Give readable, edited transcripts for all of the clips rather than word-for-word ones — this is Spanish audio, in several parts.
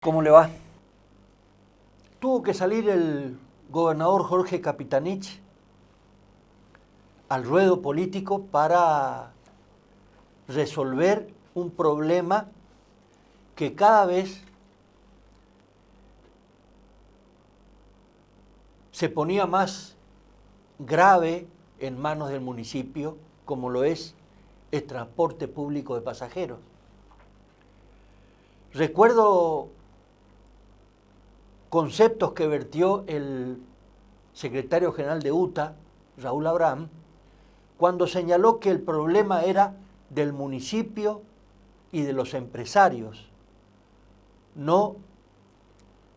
¿Cómo le va? Tuvo que salir el gobernador Jorge Capitanich al ruedo político para resolver un problema que cada vez se ponía más grave en manos del municipio, como lo es el transporte público de pasajeros. Recuerdo conceptos que vertió el secretario general de UTA, Raúl Abraham, cuando señaló que el problema era del municipio y de los empresarios, no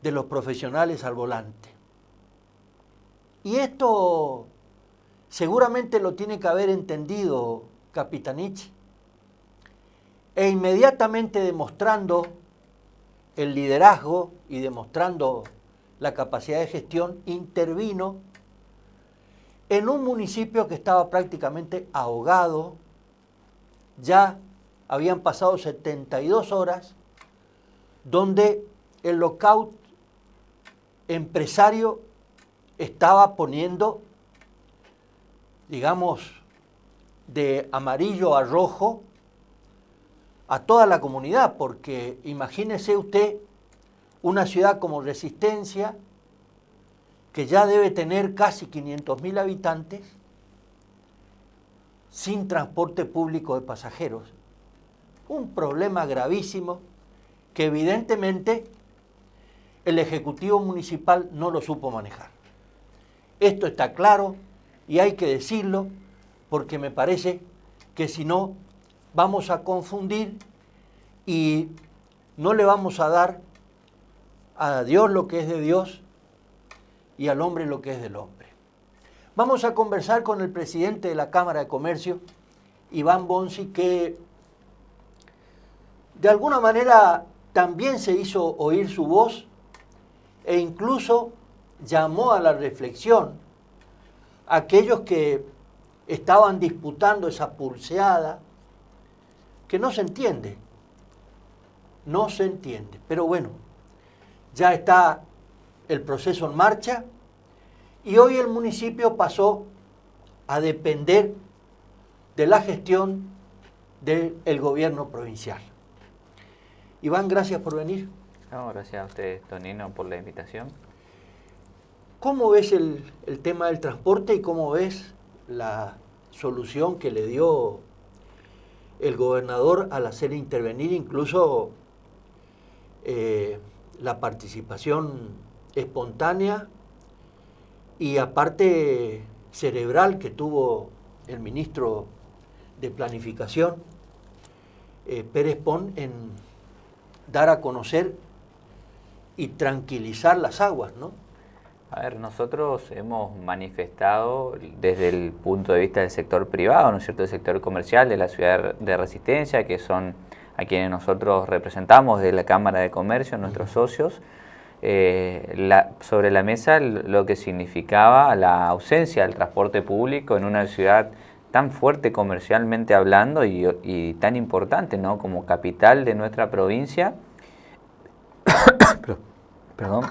de los profesionales al volante. Y esto seguramente lo tiene que haber entendido Capitanich, e inmediatamente demostrando el liderazgo y demostrando la capacidad de gestión, intervino en un municipio que estaba prácticamente ahogado. Ya habían pasado 72 horas donde el lockout empresario estaba poniendo, digamos, de amarillo a rojo a toda la comunidad, porque imagínese usted una ciudad como Resistencia, que ya debe tener casi 500.000 habitantes, sin transporte público de pasajeros. Un problema gravísimo que evidentemente el Ejecutivo Municipal no lo supo manejar. Esto está claro y hay que decirlo, porque me parece que si no vamos a confundir y no le vamos a dar a Dios lo que es de Dios y al hombre lo que es del hombre. Vamos a conversar con el presidente de la Cámara de Comercio, Iván Bonsi, que de alguna manera también se hizo oír su voz e incluso llamó a la reflexión a aquellos que estaban disputando esa pulseada, que no se entiende, pero bueno, ya está el proceso en marcha y hoy el municipio pasó a depender de la gestión del gobierno provincial. Iván, gracias por venir. No, gracias a usted, Tonino, por la invitación. ¿Cómo ves el tema del transporte y cómo ves la solución que le dio el gobernador al hacer intervenir incluso la participación espontánea y aparte cerebral que tuvo el ministro de Planificación, Pérez Pon, en dar a conocer y tranquilizar las aguas, ¿no? A ver, nosotros hemos manifestado desde el punto de vista del sector privado, ¿no es cierto?, el sector comercial de la ciudad de Resistencia, que son a quienes nosotros representamos de la Cámara de Comercio, nuestros socios, sobre la mesa lo que significaba la ausencia del transporte público en una ciudad tan fuerte comercialmente hablando y tan importante, ¿no?, como capital de nuestra provincia. Perdón.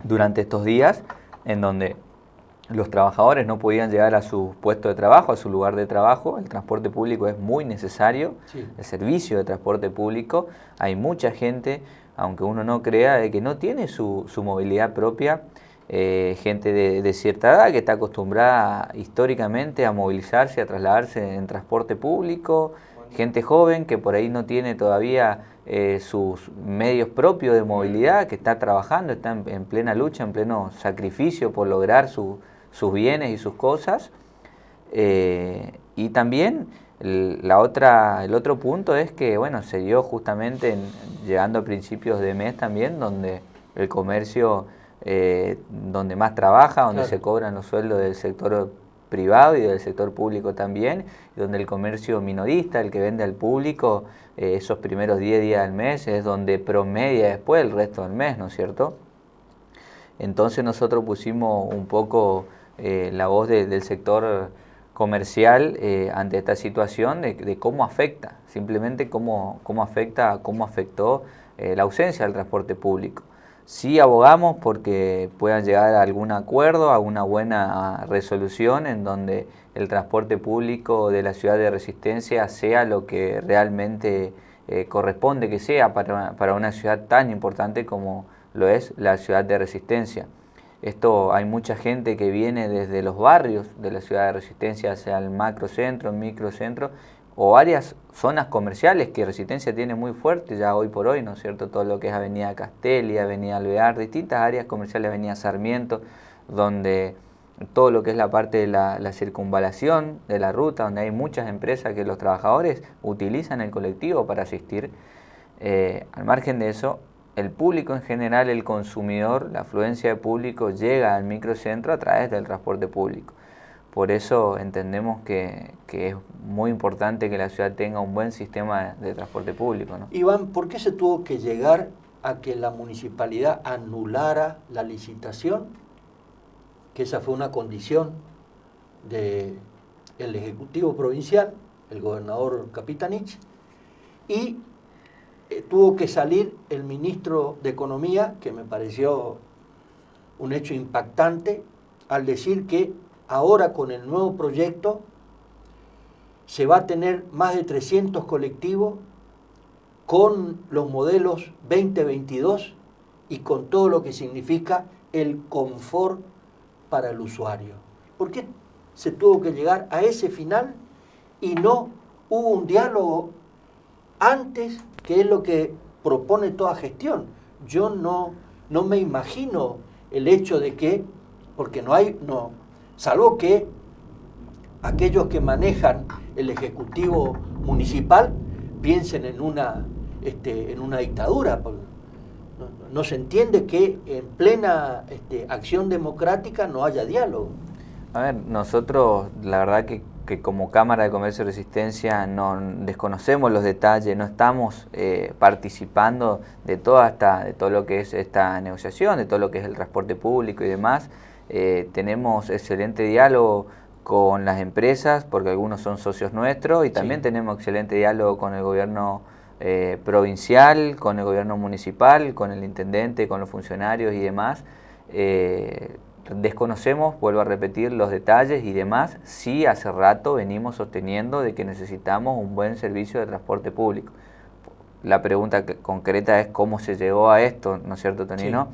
Durante estos días en donde los trabajadores no podían llegar a su puesto de trabajo, a su lugar de trabajo, el transporte público es muy necesario, sí. El servicio de transporte público, hay mucha gente, aunque uno no crea, que no tiene su movilidad propia, gente de cierta edad que está acostumbrada históricamente a movilizarse, a trasladarse en transporte público, gente joven que por ahí no tiene todavía sus medios propios de movilidad, que está trabajando, está en plena lucha, en pleno sacrificio por lograr sus bienes y sus cosas. Y también el otro punto es que, bueno, se dio justamente llegando a principios de mes también, donde el comercio, donde más trabaja, donde claro, se cobran los sueldos del sector privado y del sector público también, donde el comercio minorista, el que vende al público, esos primeros 10 días del mes es donde promedia después el resto del mes, ¿no es cierto? Entonces nosotros pusimos un poco la voz del sector comercial ante esta situación de cómo afecta, simplemente cómo afectó la ausencia del transporte público. Sí abogamos porque puedan llegar a algún acuerdo, a una buena resolución en donde el transporte público de la ciudad de Resistencia sea lo que realmente corresponde que sea para una ciudad tan importante como lo es la ciudad de Resistencia. Esto, hay mucha gente que viene desde los barrios de la ciudad de Resistencia hacia el macrocentro, microcentro o varias zonas comerciales que Resistencia tiene muy fuerte ya hoy por hoy, ¿no es cierto? Todo lo que es Avenida Castelli, Avenida Alvear, distintas áreas comerciales, Avenida Sarmiento, donde todo lo que es la parte de la circunvalación de la ruta, donde hay muchas empresas que los trabajadores utilizan el colectivo para asistir. Al margen de eso, el público en general, el consumidor, la afluencia de público llega al microcentro a través del transporte público. Por eso entendemos que es muy importante que la ciudad tenga un buen sistema de transporte público, ¿no? Iván, ¿por qué se tuvo que llegar a que la municipalidad anulara la licitación? Que esa fue una condición del Ejecutivo Provincial, el gobernador Capitanich, y tuvo que salir el ministro de Economía, que me pareció un hecho impactante, al decir que ahora con el nuevo proyecto se va a tener más de 300 colectivos con los modelos 2022 y con todo lo que significa el confort para el usuario. ¿Por qué se tuvo que llegar a ese final y no hubo un diálogo antes, que es lo que propone toda gestión? Yo no me imagino el hecho de que, porque salvo que aquellos que manejan el Ejecutivo Municipal piensen en una dictadura. No se entiende que en plena acción democrática no haya diálogo. A ver, nosotros la verdad que como Cámara de Comercio y Resistencia no desconocemos los detalles, no estamos participando de todo lo que es esta negociación, de todo lo que es el transporte público y demás. Tenemos excelente diálogo con las empresas, porque algunos son socios nuestros, y también tenemos excelente diálogo con el gobierno provincial, con el gobierno municipal, con el intendente, con los funcionarios y demás. Desconocemos, vuelvo a repetir, los detalles y demás. Sí, hace rato venimos sosteniendo de que necesitamos un buen servicio de transporte público. La pregunta concreta es cómo se llegó a esto, ¿no es cierto, Tonino?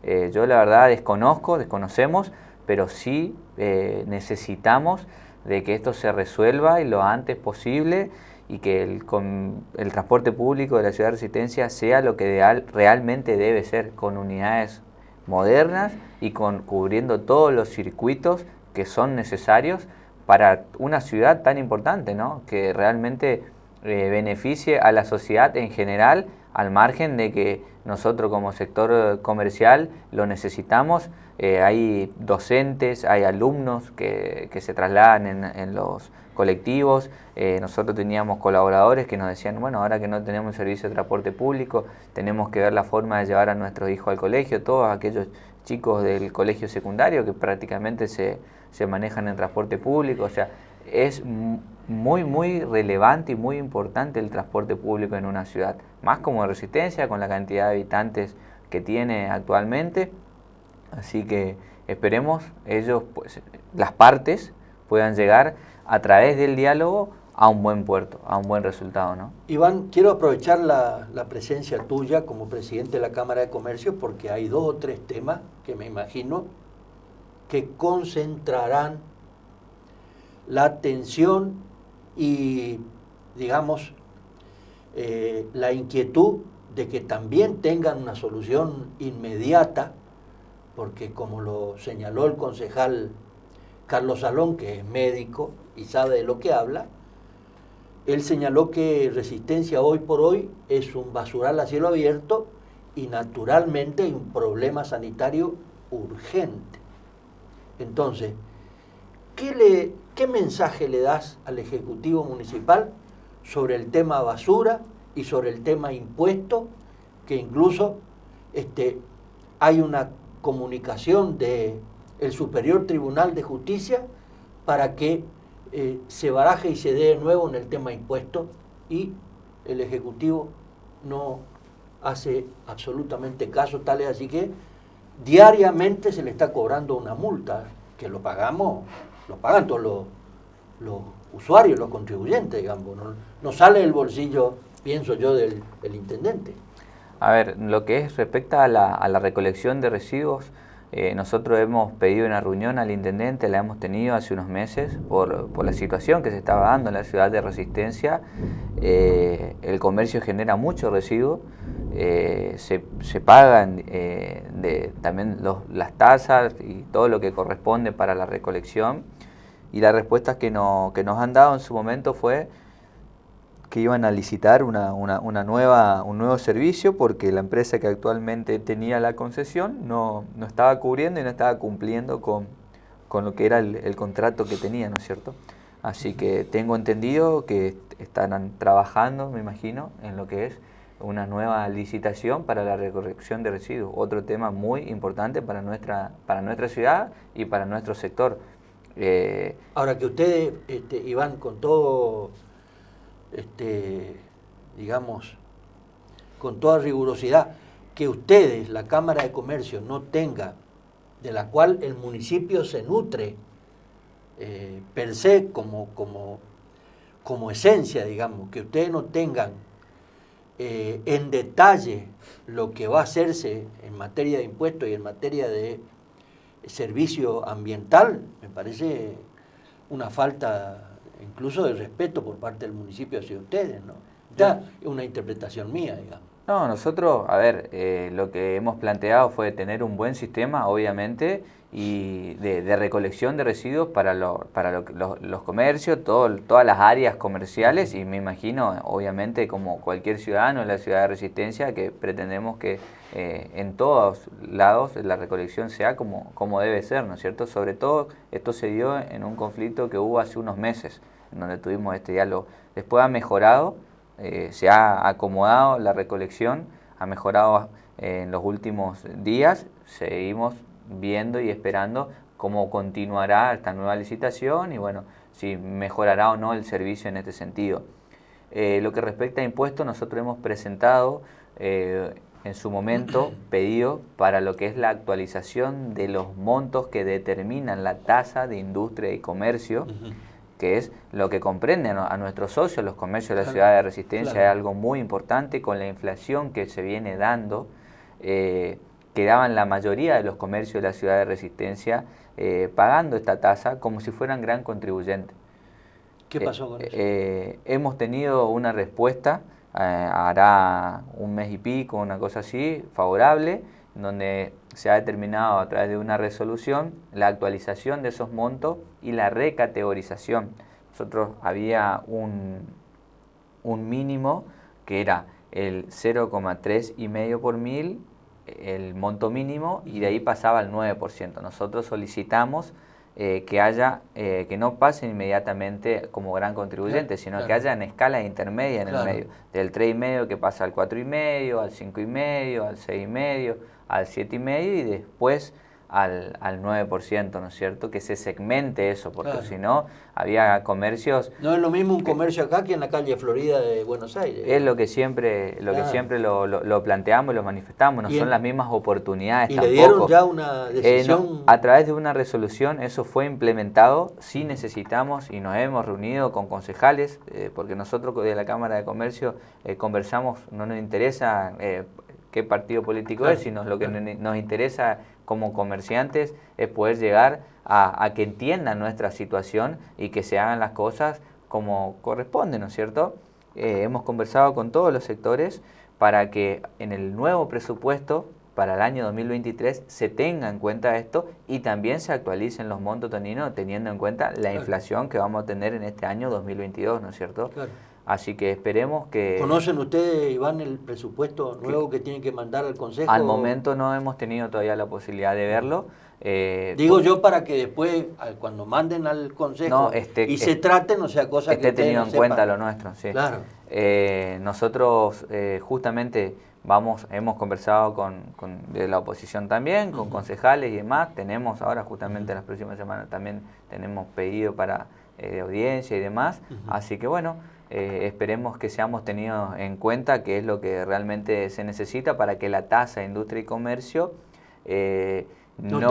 Sí. Yo la verdad desconocemos, pero sí necesitamos de que esto se resuelva y lo antes posible, y que el transporte público de la ciudad de Resistencia sea lo que realmente debe ser, con unidades modernas y cubriendo todos los circuitos que son necesarios para una ciudad tan importante, ¿no? Que realmente beneficie a la sociedad en general, al margen de que nosotros como sector comercial lo necesitamos. Hay docentes, hay alumnos que se trasladan en los colectivos. Nosotros teníamos colaboradores que nos decían, bueno, ahora que no tenemos servicio de transporte público, tenemos que ver la forma de llevar a nuestros hijos al colegio. Todos aquellos chicos del colegio secundario que prácticamente se manejan en transporte público. O sea, es muy relevante y muy importante el transporte público en una ciudad, más como Resistencia, con la cantidad de habitantes que tiene actualmente. Así que esperemos ellos, pues, las partes puedan llegar a través del diálogo a un buen puerto, a un buen resultado, ¿no? Iván, quiero aprovechar la presencia tuya como presidente de la Cámara de Comercio, porque hay 2 o 3 temas que me imagino que concentrarán la atención y, digamos, la inquietud de que también tengan una solución inmediata, porque como lo señaló el concejal Carlos Salón, que es médico y sabe de lo que habla, él señaló que Resistencia hoy por hoy es un basural a cielo abierto y naturalmente hay un problema sanitario urgente. Entonces, ¿qué mensaje le das al Ejecutivo Municipal sobre el tema basura y sobre el tema impuesto, que incluso hay una comunicación del Superior Tribunal de Justicia para que se baraje y se dé de nuevo en el tema impuestos, y el Ejecutivo no hace absolutamente caso, tal es así que diariamente se le está cobrando una multa, que lo pagan todos los usuarios, los contribuyentes, digamos, no sale del bolsillo, pienso yo, del intendente. A ver, lo que es respecta a la recolección de residuos, nosotros hemos pedido una reunión al intendente, la hemos tenido hace unos meses por la situación que se estaba dando en la ciudad de Resistencia. El comercio genera mucho residuo, se pagan también las tasas y todo lo que corresponde para la recolección, y la respuesta que nos han dado en su momento fue que iban a licitar un nuevo servicio, porque la empresa que actualmente tenía la concesión no estaba cubriendo y no estaba cumpliendo con lo que era el contrato que tenía, ¿no es cierto? Así que tengo entendido que estarán trabajando, me imagino, en lo que es una nueva licitación para la recolección de residuos, otro tema muy importante para nuestra ciudad y para nuestro sector. Ahora que ustedes, Iván, con todo, digamos, con toda rigurosidad, que ustedes, la Cámara de Comercio, no tenga, de la cual el municipio se nutre per se como esencia, digamos, que ustedes no tengan en detalle lo que va a hacerse en materia de impuestos y en materia de servicio ambiental, me parece una falta incluso de respeto por parte del municipio hacia ustedes, ¿no? Ya es una interpretación mía, digamos. No, nosotros, a ver, lo que hemos planteado fue tener un buen sistema, obviamente, y de recolección de residuos para los comercios, todas las áreas comerciales, y me imagino, obviamente, como cualquier ciudadano en la ciudad de Resistencia, que pretendemos que en todos lados la recolección sea como debe ser, ¿no es cierto? Sobre todo, esto se dio en un conflicto que hubo hace unos meses, en donde tuvimos este diálogo. Después ha mejorado. Se ha acomodado la recolección, ha mejorado en los últimos días, seguimos viendo y esperando cómo continuará esta nueva licitación y bueno, si mejorará o no el servicio en este sentido. Lo que respecta a impuestos, nosotros hemos presentado en su momento pedido para lo que es la actualización de los montos que determinan la tasa de industria y comercio, que es lo que comprenden a nuestros socios, los comercios de la ciudad de Resistencia. Es algo muy importante con la inflación que se viene dando, quedaban la mayoría de los comercios de la ciudad de Resistencia pagando esta tasa como si fueran gran contribuyentes. ¿Qué pasó con eso? Hemos tenido una respuesta, hará un mes y pico, una cosa así, favorable, donde se ha determinado a través de una resolución la actualización de esos montos y la recategorización. Nosotros había un mínimo que era el 0,3,5 por mil, el monto mínimo, y de ahí pasaba al 9%. Nosotros solicitamos que no pasen inmediatamente como gran contribuyente, sino que haya en escala intermedia en el medio, del 3,5 que pasa al 4,5, al 5,5, al 6,5, al 7,5 y después al 9%, ¿no es cierto? Que se segmente eso, porque si no, había comercios... No es lo mismo un comercio acá que en la calle Florida de Buenos Aires. Es lo que siempre lo planteamos y lo manifestamos, no son las mismas oportunidades ¿Y tampoco. le dieron ya una decisión? A través de una resolución eso fue implementado. Sí necesitamos y nos hemos reunido con concejales, porque nosotros de la Cámara de Comercio conversamos, no nos interesa qué partido político es, sino lo que nos interesa como comerciantes es poder llegar a que entiendan nuestra situación y que se hagan las cosas como corresponde, ¿no es cierto? Hemos conversado con todos los sectores para que en el nuevo presupuesto para el año 2023 se tenga en cuenta esto y también se actualicen los montos teniendo en cuenta la inflación que vamos a tener en este año 2022, ¿no es cierto? Así que esperemos que... ¿Conocen ustedes, Iván, el presupuesto nuevo que tienen que mandar al Consejo? Al momento no hemos tenido todavía la posibilidad de verlo. Digo yo para que después, cuando manden al Consejo se traten, o sea, cosas que esté tenido en cuenta lo nuestro, sí. Claro. Nosotros justamente hemos conversado de la oposición también, con concejales y demás. Tenemos ahora justamente las próximas semanas también tenemos pedido para de audiencia y demás. Así que bueno, esperemos que seamos tenidos en cuenta, que es lo que realmente se necesita para que la tasa de industria y comercio no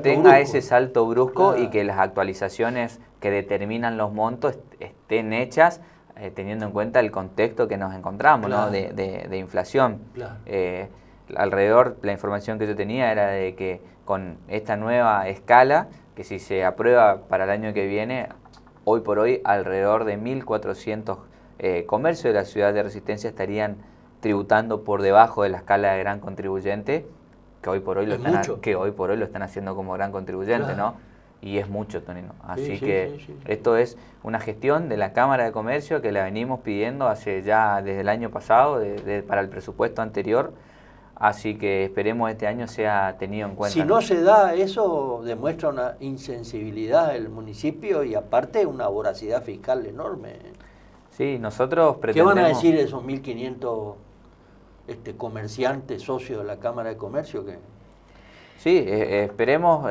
tenga ese salto brusco, claro, y que las actualizaciones que determinan los montos estén hechas teniendo en cuenta el contexto que nos encontramos, claro, ¿no? de inflación. Claro. Alrededor, la información que yo tenía era de que con esta nueva escala, que si se aprueba para el año que viene, hoy por hoy alrededor de 1.400 comercios de la ciudad de Resistencia estarían tributando por debajo de la escala de gran contribuyente, que hoy por hoy lo están haciendo como gran contribuyente, claro, ¿no? Y es mucho, Tonino. Así que esto es una gestión de la Cámara de Comercio que la venimos pidiendo hace ya desde el año pasado, para el presupuesto anterior. Así que esperemos este año sea tenido en cuenta. Si no se da eso, demuestra una insensibilidad del municipio y aparte una voracidad fiscal enorme. Sí, nosotros pretendemos... ¿Qué van a decir esos 1.500 comerciantes, socios de la Cámara de Comercio? Sí, esperemos...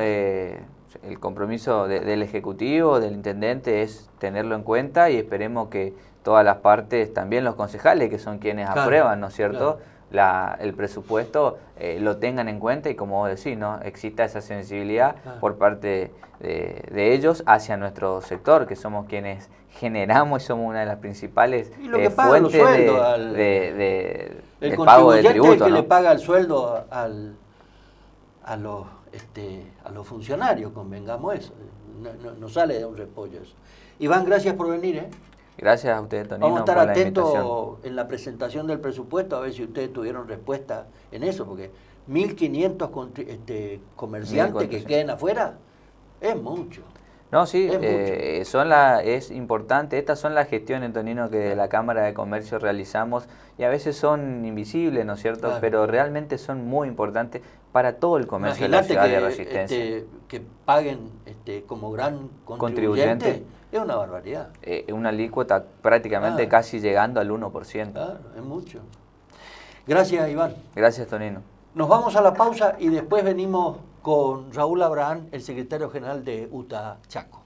el compromiso del Ejecutivo, del Intendente, es tenerlo en cuenta, y esperemos que todas las partes, también los concejales, que son quienes aprueban, ¿no es cierto?, claro, el presupuesto, lo tengan en cuenta, y como vos decís, ¿no?, exista esa sensibilidad, claro, por parte de ellos hacia nuestro sector, que somos quienes generamos y somos una de las principales fuentes del pago de tributo, que ¿no? le paga el sueldo a los funcionarios, convengamos eso, no sale de un repollo eso. Iván, gracias por venir. Gracias a ustedes, Tonino. Vamos a estar atentos en la presentación del presupuesto a ver si ustedes tuvieron respuesta en eso, porque 1.500 comerciantes que queden afuera es mucho. No, sí, es importante. Estas son las gestiones, Tonino, que de la Cámara de Comercio realizamos, y a veces son invisibles, ¿no es cierto?, claro, pero realmente son muy importantes para todo el comercio de la ciudad de Resistencia. Que paguen como gran contribuyente es una barbaridad. Una alícuota prácticamente casi llegando al 1%. Claro, es mucho. Gracias, Iván. Gracias, Tonino. Nos vamos a la pausa y después venimos con Raúl Abraham, el secretario general de UTA Chaco.